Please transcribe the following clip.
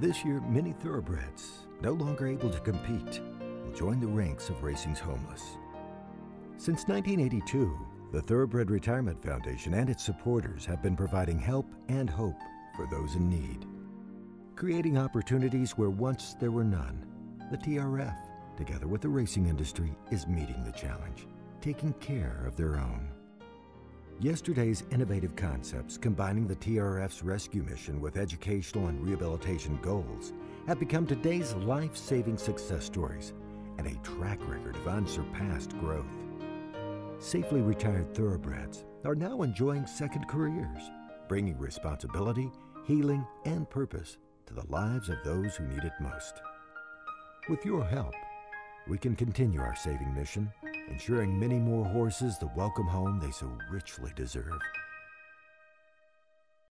This year, many thoroughbreds, no longer able to compete, will join the ranks of racing's homeless. Since 1982, the Thoroughbred Retirement Foundation and its supporters have been providing help and hope for those in need. Creating opportunities where once there were none, the TRF, together with the racing industry, is meeting the challenge, taking care of their own. Yesterday's innovative concepts, combining the TRF's rescue mission with educational and rehabilitation goals, have become today's life-saving success stories and a track record of unsurpassed growth. Safely retired thoroughbreds are now enjoying second careers, bringing responsibility, healing, and purpose to the lives of those who need it most. With your help, we can continue our saving mission, ensuring many more horses the welcome home they so richly deserve.